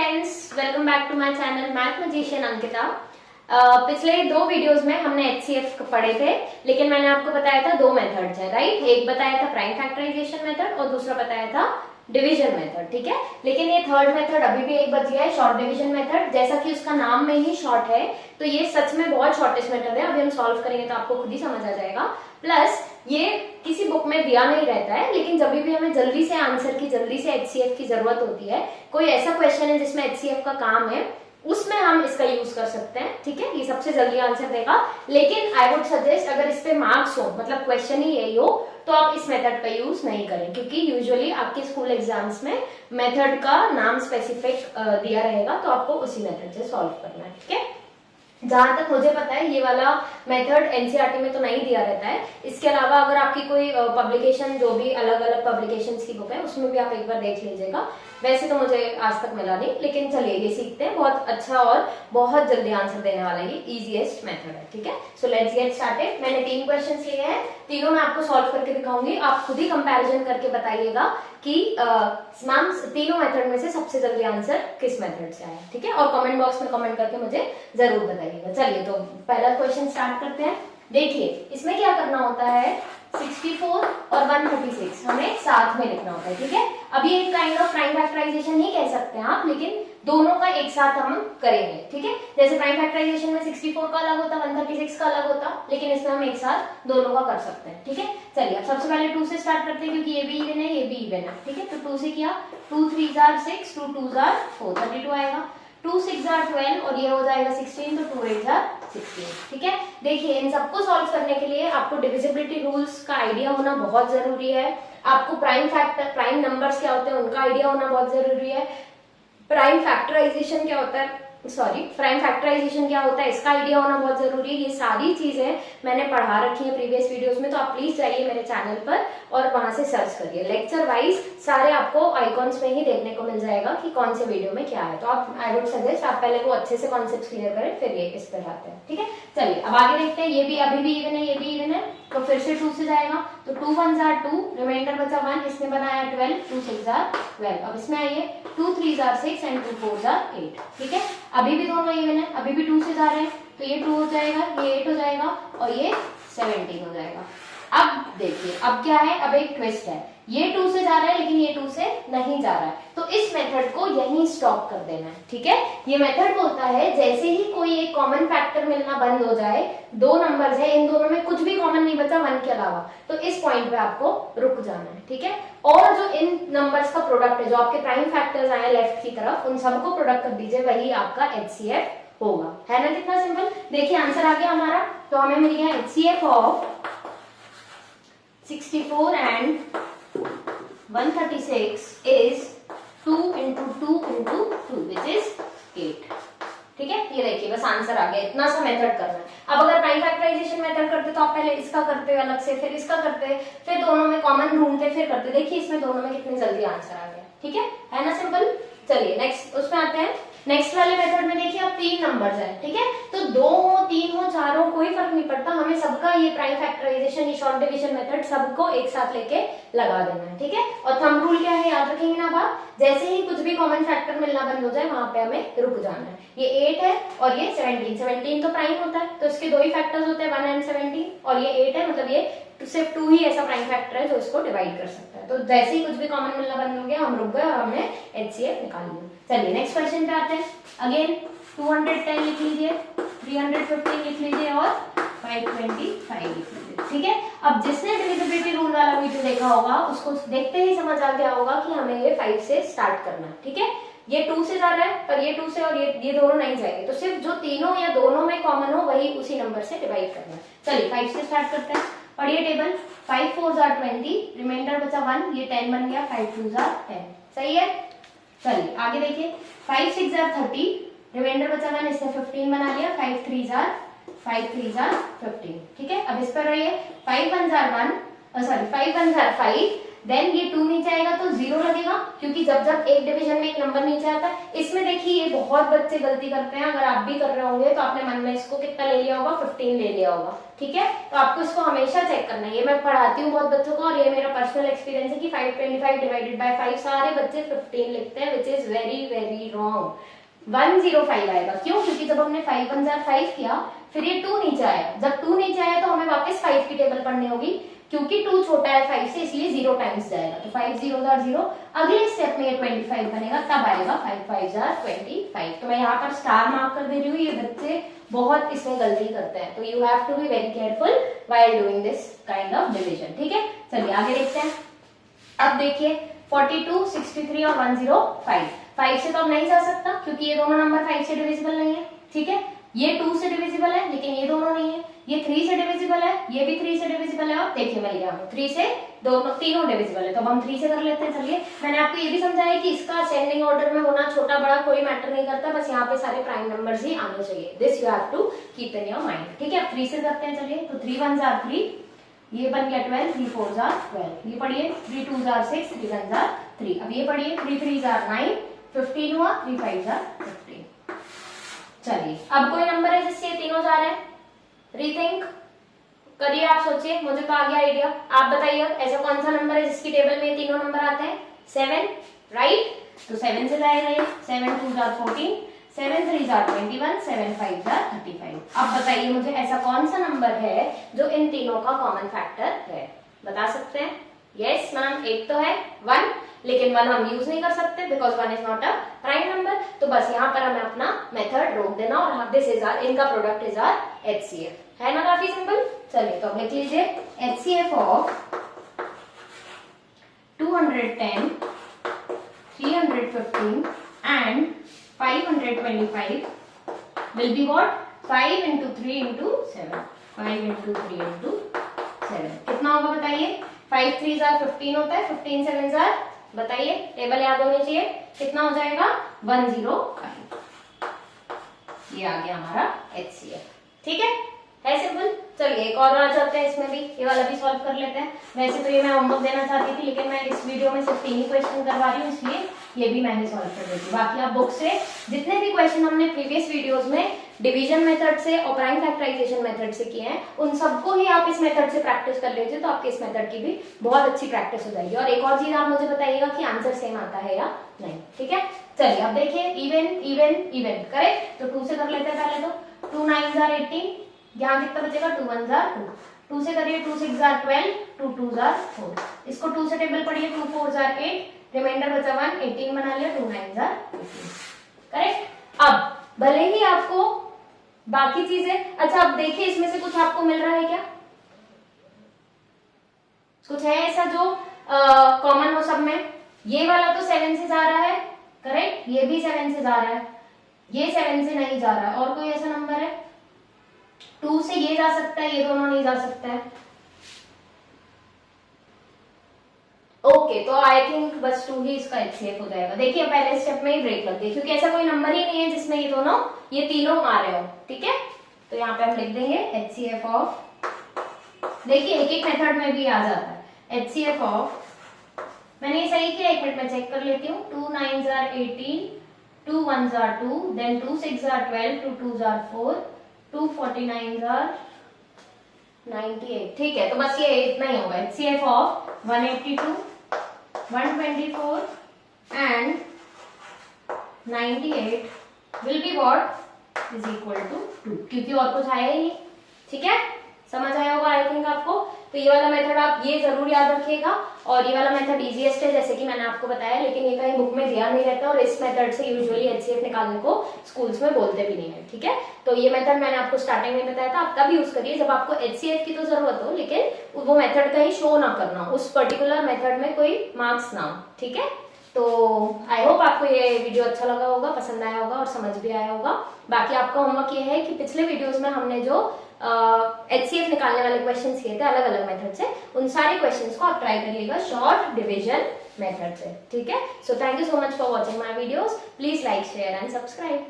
Friends, welcome back to my channel math magician Ankita. पिछले 2 videos में हमने एचसीएफ पढ़े थे, लेकिन मैंने आपको बताया था 2 मेथड्स है, राइट। एक बताया था प्राइम फैक्टराइजेशन मेथड और दूसरा बताया था डिवीजन मेथड, ठीक है। लेकिन ये थर्ड मेथड अभी भी एक बच गया है, शॉर्ट डिवीजन मेथड। जैसा कि उसका नाम में ही शॉर्ट है, तो ये सच में बहुत शॉर्टेस्ट मेथड है। अभी हम सॉल्व करेंगे तो आपको खुद ही समझ आ जाएगा। प्लस ये किसी बुक में दिया नहीं रहता है, लेकिन जब भी हमें जल्दी से आंसर की, जल्दी से एचसीएफ की जरूरत होती है, कोई ऐसा क्वेश्चन है जिसमें एचसीएफ का काम है, उसमें हम इसका यूज कर सकते हैं, ठीक है। ये सबसे जल्दी आंसर देगा। लेकिन आई वुड सजेस्ट, अगर इस पे मार्क्स हो, मतलब क्वेश्चन ही यही हो, तो आप इस मेथड का यूज नहीं करें, क्योंकि यूजुअली आपके स्कूल एग्जाम्स में मेथड का नाम स्पेसिफिक दिया रहेगा, तो आपको उसी मेथड से सॉल्व करना है, ठीक है। जहां तक मुझे पता है ये वाला मेथड एनसीईआरटी में तो नहीं दिया रहता है। इसके अलावा अगर आपकी कोई पब्लिकेशन, जो भी अलग अलग पब्लिकेशंस की बुक है, उसमें भी आप एक बार देख लीजिएगा। वैसे तो मुझे आज तक मिला नहीं, लेकिन चलिए ये सीखते हैं। बहुत अच्छा और बहुत जल्दी आंसर देने वाला ये इजीएस्ट मेथड है, ठीक है। So let's get started. मैंने 3 क्वेश्चंस लिए हैं, तीनों मैं आपको सॉल्व करके दिखाऊंगी। आप खुद ही कंपैरिजन करके बताइएगा कि मैम तीनों मेथड में से सबसे जल्दी आंसर किस मेथड से आया, ठीक है। और कमेंट बॉक्स में कमेंट करके मुझे जरूर बताइएगा। चलिए तो पहला क्वेश्चन स्टार्ट करते हैं। देखिए इसमें क्या करना होता है, 64 और 136 हमें साथ में लिखना होता है, ठीक है। अब ये एक काइंड ऑफ प्राइम फैक्टराइजेशन ही कह सकते हैं आप, लेकिन दोनों का एक साथ हम करेंगे, ठीक है। जैसे प्राइम फैक्टराइजेशन में 64 का अलग होता, 136 का अलग होता, लेकिन इसमें हम एक साथ दोनों का कर सकते हैं, ठीक है। चलिए अब सबसे पहले 2 से स्टार्ट करते हैं, क्योंकि ये भी इवन है, ये भी इवन है, ठीक है। तो 2 से किया, 2 3 जार 6, 2 2 जार 4, 32 आएगा। 2 6 जार 12 और ये हो जाएगा 16, तो 2 8 जार 16, ठीक है। देखिए इन सबको सॉल्व करने के लिए आपको डिविजिबिलिटी रूल्स का आइडिया होना बहुत जरूरी है। आपको प्राइम नंबर्स क्या होते हैं उनका आइडिया होना बहुत जरूरी है। प्राइम फैक्टराइजेशन क्या होता है, प्राइम फैक्टराइजेशन क्या होता है, इसका आइडिया होना बहुत जरूरी है। ये सारी चीजें मैंने पढ़ा रखी है प्रीवियस वीडियोस में, तो आप प्लीज जाइए मेरे चैनल पर और वहां से सर्च करिए। लेक्चर वाइज सारे आपको आइकॉन्स में ही देखने को मिल जाएगा कि कौन से वीडियो में क्या है। तो आप, आई वुड सजेस्ट, आप पहले वो अच्छे से कॉन्सेप्ट क्लियर करें, फिर ये इस पर आते हैं, ठीक है। चलिए अब आगे देखते हैं। ये भी अभी भी इवन है, ये भी इवन है, तो फिर से 2 से जाएगा, तो 2 1 जार 2, रिमाइंडर बचा 1, इसमें बनाया 12, 2 6 जार 12। अब इसमें आइए, 2 3 जार 6 एंड 2 4 जार 8, ठीक है। अभी भी दोनों इवन है, अभी भी 2 से जा रहे हैं, तो ये 2 हो जाएगा, ये 8 हो जाएगा और ये 17 हो जाएगा। अब देखिए अब क्या है, अब एक ट्विस्ट है, ये 2 से जा रहा है लेकिन ये 2 से नहीं जा रहा है, तो इस मेथड को यहीं स्टॉप कर देना है, ठीक है। ये मेथड बोलता है जैसे ही कोई एक कॉमन फैक्टर मिलना बंद हो जाए, 2 नंबर्स है, इन दोनों में कुछ भी कॉमन नहीं बचा 1 के अलावा, तो इस पॉइंट पे आपको रुक जाना है, ठीक है। और जो इन नंबर्स का प्रोडक्ट है, जो आपके प्राइम फैक्टर्स आए लेफ्ट की तरफ, उन सबको प्रोडक्ट कर दीजिए, वही आपका एचसीएफ होगा। है ना कितना सिंपल। देखिए आंसर आ गया हमारा, तो हमें मिल गया HCF of 64 and 136 is 2 into 2 into 2 which is 8, ठीक है। ये देखिए बस आंसर आ गया, इतना सा मेथड करना है। अब अगर प्राइम फैक्टराइजेशन मेथड करते तो आप पहले इसका करते अलग से, फिर इसका करते, फिर दोनों में कॉमन ढूंढते, फिर करते। देखिए इसमें दोनों में कितनी जल्दी आंसर आ गया, ठीक है ना सिंपल। चलिए नेक्स्ट उसमें आते हैं। नेक्स्ट वाले मेथड में देखिए अब 3 नंबर्स है, ठीक है। तो 2 हो, 3 हो, 4 हो, कोई फर्क नहीं पड़ता, हमें सबका ये प्राइम फैक्टराइजेशन, ये शॉर्ट डिवीजन मेथड सबको एक साथ लेके लगा देना है, ठीक है। और थंब रूल क्या है, याद रखेंगे ना बात, जैसे ही कुछ भी कॉमन फैक्टर मिलना बंद हो जाए, वहां पे हमें रुक जाना है। ये 8 है और ये 17 तो प्राइम होता है, तो इसके 2 ही फैक्टर्स होते हैं, 1 एंड 17, और ये 8 है, मतलब ये सिर्फ 2 ही ऐसा प्राइम फैक्टर है जो इसको डिवाइड कर सकता है। तो जैसे ही कुछ भी कॉमन मिलना बंद हो गया, हम रुक गए और हमने एचसीएफ निकाल लिया। चलिए नेक्स्ट क्वेश्चन पे आते हैं। अगेन 210 लिख लीजिए, 315 लिख लीजिए और 525 लिख लीजिए, ठीक है। अब जिसने डिविजिबिलिटी रूल वाला वीडियो देखा होगा, उसको देखते ही समझ आ गया होगा कि हमें ये 5 से स्टार्ट करना है, ठीक है। ये 2 से जा रहा है, पर ये 2 से और ये दोनों नहीं जाएंगे, तो सिर्फ जो तीनों या दोनों में कॉमन हो वही उसी नंबर से डिवाइड करना है। चलिए 5 से स्टार्ट करते हैं। पढ़िए टेबल, 5 4 जार 20, रिमाइंडर बचा 1, ये 10 बन गया, 5 2 जार 10, सही है। चलिए आगे देखिए, 5 6 जार 30, रिमाइंडर बचा 1, इसने 15 बना लिया, 5 3 जार 15, ठीक है। अब इस पर रहिए, 5 1 जार 1, 5 1 जार 5, देन ये 2 नीचे आएगा तो 0 लगेगा, क्योंकि जब जब एक डिवीजन में एक नंबर नीचे आता है। इसमें देखिए ये बहुत बच्चे गलती करते हैं, अगर आप भी कर रहे होंगे तो आपने मन में इसको कितना ले लिया होगा, 15 ले लिया होगा, ठीक है। तो आपको इसको हमेशा चेक करना है। ये मैं पढ़ाती हूँ बहुत बच्चों को और ये मेरा पर्सनल एक्सपीरियंस है कि 525 डिवाइडेड बाय 5 सारे बच्चे 15 लिखते हैं, which is very very wrong. 105 आएगा, क्यों? क्योंकि जब हमने 5 1 जार 5 किया, फिर ये 2 नीचे आया, जब 2 नीचे आया तो हमें वापस 5 की टेबल पढ़नी होगी, क्योंकि 2 छोटा है 5 से, इसलिए 0 टाइम्स जाएगा, तो 5 0 जार 0। अगले स्टेप में ये 25 बनेगा, तब आएगा 5 5 जार 25। तो मैं यहाँ पर स्टार मार्क कर दे रही हूँ, ये बच्चे बहुत इसमें गलती करते हैं, तो you have to be very careful while doing this kind of division, ठीक है। चलिए आगे देखते हैं। अब देखिए 42, 63 और 105। 5 से तो अब नहीं जा सकता, क्योंकि ये दोनों नंबर 5 से डिविजिबल नहीं है, ठीक है। ये 2 से डिविजिबल है, लेकिन ये दोनों नहीं है। ये 3 से डिविजिबल है, ये भी 3 से डिविजिबल है, और देखिए मैं लिया हूँ 3 से दोनों तीनों डिविजिबल है, तो अब हम 3 से कर लेते हैं। चलिए, मैंने आपको ये भी समझाया कि इसका असेंडिंग ऑर्डर में होना, छोटा बड़ा कोई मैटर नहीं करता, बस यहाँ पे सारे प्राइम नंबर्स ही आने चाहिए। This you have to keep in your mind, ठीक है। अब 3 से करते हैं, चलिए। तो 3 1 जार 3, ये बन गया 12, 3 4 जार 12, ये पढ़िए 3 2 जार 6, 3 1 जार 3। अब ये पढ़िए 3 3 जार 9, 15 हुआ, 3 5 जार 15। चलिए, अब कोई नंबर है जिससे तीनों जा रहे हैं, रीथिंक करिए, आप सोचिए, मुझे तो आ गया आइडिया, आप बताइए ऐसा कौन सा नंबर है जिसकी टेबल में तीनों नंबर आते हैं। 7, राइट। तो 7 से जाएगा ये, 7 2 जार 14, 7 3 जार 21, 7 5 जार 35। अब बताइए मुझे ऐसा कौन सा नंबर है जो इन तीनों का कॉमन फैक्टर है, बता सकते हैं? यस मैम, एक तो है 1, लेकिन 1 हम यूज नहीं कर सकते because 1 is not a prime number, तो बस यहाँ पर हमें अपना मेथड रोक देना, और दिस इज आर, इनका प्रोडक्ट इज आर HCF, है ना, काफी सिंपल। चलिए, तो अब लिख लीजिए HCF of 210, 315 and 525 will be what? 5 into 3 into 7, 5 into 3 into 7 कितना होगा बताइए? 5 3 जार 15 होता है, 15 7 जार, बताइए, टेबल याद होनी चाहिए, कितना हो जाएगा? 105। ये आ गया हमारा HCF, ठीक है सिंपल। चलिए एक और आ जाते हैं, इसमें भी ये वाला भी सॉल्व कर लेते हैं। वैसे तो ये मैं होमवर्क देना चाहती थी, लेकिन मैं इस वीडियो में सिर्फ 3 ही क्वेश्चन करवा रही हूँ, इसलिए ये भी मैं ही सॉल्व कर देती हूँ। बाकी आप बुक से जितने भी क्वेश्चन हमने प्रीवियस वीडियोस में डिवीजन मेथड से और प्राइम फैक्टराइजेशन मेथड से किए हैं, उन सबको ही आप इस मेथड से प्रैक्टिस कर लीजिए, तो आपके इस मेथड की भी बहुत अच्छी प्रैक्टिस हो जाएगी। और एक और चीज आप मुझे बताइएगा कि आंसर सेम आता है या नहीं, ठीक है। चलिए अब देखिए, इवन इवन इवन करेक्ट, तो 2 से कर लेते हैं पहले। तो 2 9 जार 18, यहाँ कितना बचेगा? 2 1 जार 2, 2 से करिए 2 6 जार 12, 2 2 जार 4, इसको 2 से टेबल पढ़िए, 2 4 जार 8, रिमाइंडर बचा 1, 18 बना लिया, 2 9 जार 18, करेक्ट। अब भले ही आपको बाकी चीजें, अच्छा अब देखिए इसमें से कुछ आपको मिल रहा है क्या? कुछ है ऐसा जो कॉमन हो सब में? ये वाला तो 7 से जा रहा है, करेक्ट, ये भी 7 से जा रहा है, ये 7 से नहीं जा रहा है, और कोई ऐसा नंबर है? 2 से ये जा सकता है, ये दोनों नहीं जा सकता है। ओके, तो आई थिंक बस 2 ही इसका HCF हो जाएगा। देखिए पहले स्टेप में ही ब्रेक लग गई, क्योंकि ऐसा कोई नंबर ही नहीं है जिसमें ये दोनों, ये तीनों आ रहे हो, ठीक है। तो यहाँ पे हम लिख देंगे HCF ऑफ, देखिए एक एक मेथड में भी आ जाता है, HCF ऑफ, मैंने ये सही किया, 1 मिनट में चेक कर लेती हूँ। 2 9 जार 18, 2 1 जार 2, देन 2 6 जार 12, 2 2 जार 4, 2 49 जार 98, ठीक है। तो बस ये इतना ही होगा, HCF of 182, 124 and 98 will be what is equal to 2, क्योंकि और कुछ आया ही नहीं, ठीक है। समझ आया होगा आई थिंक आपको। तो ये वाला मेथड आप ये जरूर याद रखिएगा, और ये वाला मेथड इजीएस्ट है जैसे कि मैंने आपको बताया, लेकिन ये कहीं बुक में दिया नहीं रहता, और इस मेथड से यूजुअली HCF निकालने को स्कूल्स में बोलते भी नहीं है, ठीक है। तो ये मेथड मैंने आपको स्टार्टिंग में बताया था, आप तब यूज करिए जब आपको HCF की तो जरूरत हो, लेकिन वो मेथड कहीं शो ना करना, उस पर्टिकुलर मेथड में कोई मार्क्स ना हो, ठीक है। तो आई होप आपको ये वीडियो अच्छा लगा होगा, पसंद आया होगा और समझ भी आया होगा। बाकी आपका होमवर्क ये है कि पिछले वीडियोस में हमने जो HCF निकालने वाले क्वेश्चंस किए थे अलग अलग मेथड से, उन सारे क्वेश्चंस को आप ट्राई करिएगा शॉर्ट डिवीजन मेथड से, ठीक है। So thank you so much for watching my videos, please like share and subscribe.